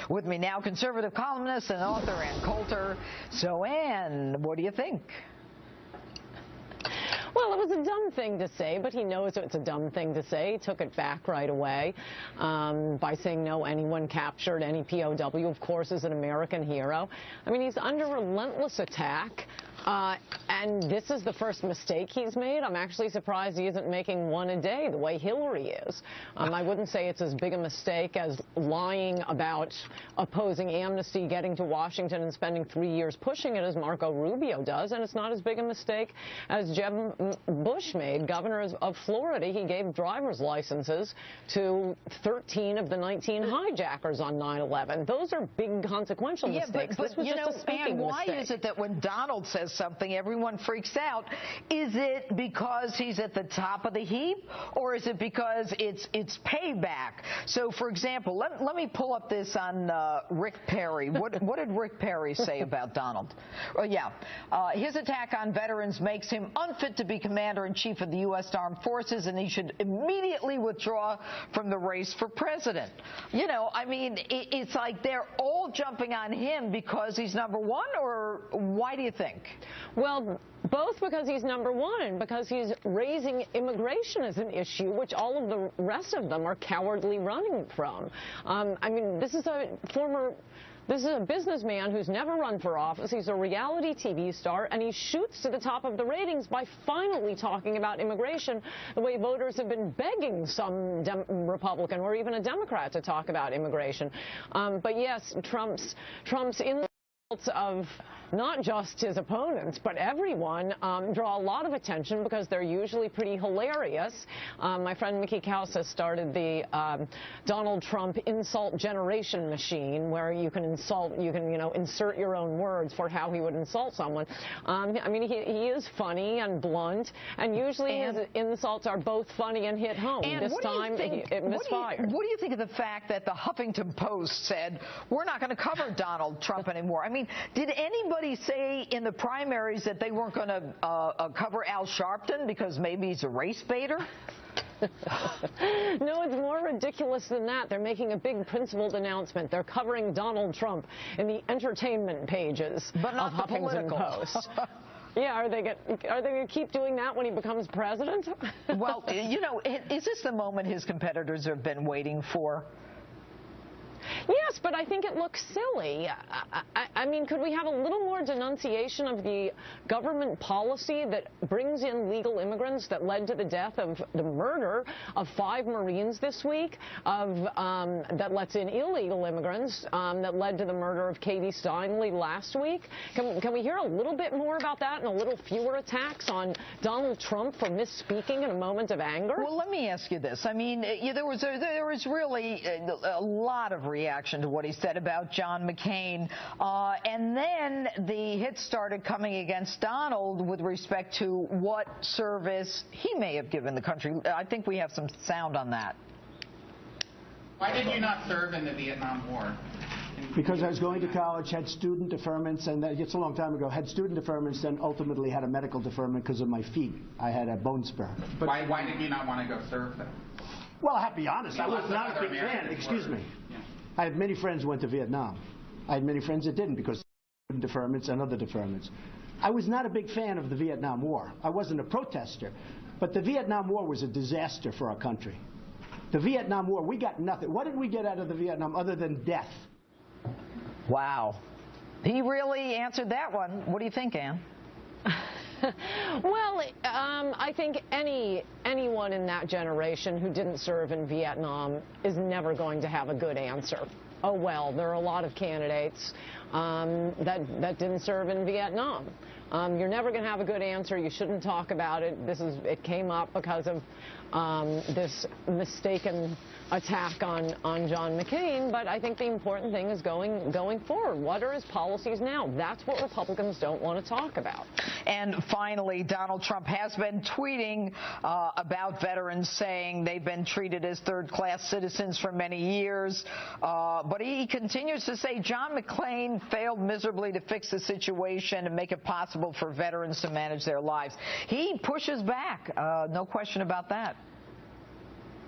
With me now, conservative columnist and author Ann Coulter. So, Ann, what do you think? Well, it was a dumb thing to say, but he knows it's a dumb thing to say. He took it back right away by saying, no, anyone captured, any POW, of course, is an American hero. I mean, he's under relentless attack. And this is the first mistake he's made. I'm actually surprised he isn't making one a day the way Hillary is. I wouldn't say it's as big a mistake as lying about opposing amnesty, getting to Washington and spending 3 years pushing it as Marco Rubio does. And it's not as big a mistake as Jeb Bush made, governor of Florida. He gave driver's licenses to 13 of the 19 hijackers on 9/11. Those are big consequential mistakes. But you know, Ann, why is it that when Donald says something, everyone freaks out? Is it because he's at the top of the heap, or is it because it's payback? So, for example, let me pull up this on Rick Perry. What did Rick Perry say about Donald? His attack on veterans makes him unfit to be commander-in-chief of the U.S. Armed Forces, and he should immediately withdraw from the race for president. You know, I mean, it's like they're all jumping on him because he's number one, or why do you think? Well, both because he's number one and because he's raising immigration as an issue, which all of the rest of them are cowardly running from. I mean, this is a businessman who's never run for office. He's a reality TV star, and he shoots to the top of the ratings by finally talking about immigration the way voters have been begging some Republican or even a Democrat to talk about immigration. But yes, Trump's insults of not just his opponents, but everyone, draw a lot of attention because they're usually pretty hilarious. My friend Mickey Kaus has started the Donald Trump insult generation machine, where you can insert your own words for how he would insult someone. I mean, he is funny and blunt, and usually his insults are both funny and hit home. This time it misfired. What do you think of the fact that the Huffington Post said, we're not going to cover Donald Trump anymore? I mean, did anybody say in the primaries that they weren't going to cover Al Sharpton because maybe he's a race baiter? No, it's more ridiculous than that. They're making a big principled announcement. They're covering Donald Trump in the entertainment pages but not of Huffington Post. Yeah, are they going to keep doing that when he becomes president? Well, you know, is this the moment his competitors have been waiting for? Yes, but I think it looks silly. I mean, could we have a little more denunciation of the government policy that brings in legal immigrants that led to the death of the murder of 5 Marines this week, that lets in illegal immigrants, that led to the murder of Katie Steinle last week? Can we hear a little bit more about that and a little fewer attacks on Donald Trump for misspeaking in a moment of anger? Well, let me ask you this. I mean, there was really a lot of reaction to what he said about John McCain, and then the hits started coming against Donald with respect to what service he may have given the country. I think we have some sound on that. Why did you not serve in the Vietnam War? Because I was going to college, had student deferments, and it's a long time ago, had student deferments, then ultimately had a medical deferment because of my feet. I had a bone spur. But why did you not want to go serve then? Well, I have to be honest, I was not a big fan. Excuse me. I had many friends who went to Vietnam. I had many friends that didn't because of deferments and other deferments. I was not a big fan of the Vietnam War. I wasn't a protester. But the Vietnam War was a disaster for our country. The Vietnam War, we got nothing. What did we get out of the Vietnam other than death? Wow. He really answered that one. What do you think, Ann? Well, I think anyone in that generation who didn't serve in Vietnam is never going to have a good answer. Oh, well, there are a lot of candidates that didn't serve in Vietnam. You're never going to have a good answer. You shouldn't talk about it. It came up because of this mistaken attack on John McCain, but I think the important thing is going forward. What are his policies now? That's what Republicans don't want to talk about. And finally, Donald Trump has been tweeting about veterans, saying they've been treated as third-class citizens for many years. But he continues to say John McCain failed miserably to fix the situation and make it possible for veterans to manage their lives. He pushes back. No question about that.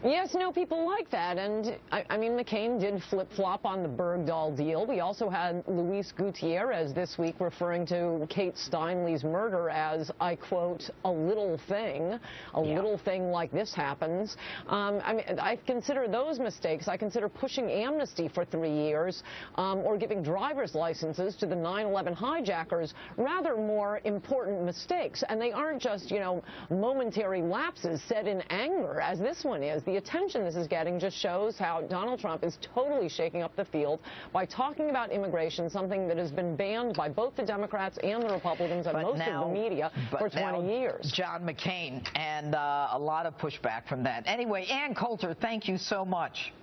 Yes, no, people like that. And, I mean, McCain did flip-flop on the Bergdahl deal. We also had Luis Gutierrez this week referring to Kate Steinle's murder as, I quote, a little thing. A little thing like this happens. I mean, I consider those mistakes. I consider pushing amnesty for 3 years or giving driver's licenses to the 9/11 hijackers rather more important mistakes. And they aren't just, you know, momentary lapses said in anger, as this one is. The attention this is getting just shows how Donald Trump is totally shaking up the field by talking about immigration, something that has been banned by both the Democrats and the Republicans and most of the media for 20 years. John McCain, and a lot of pushback from that. Anyway, Ann Coulter, thank you so much.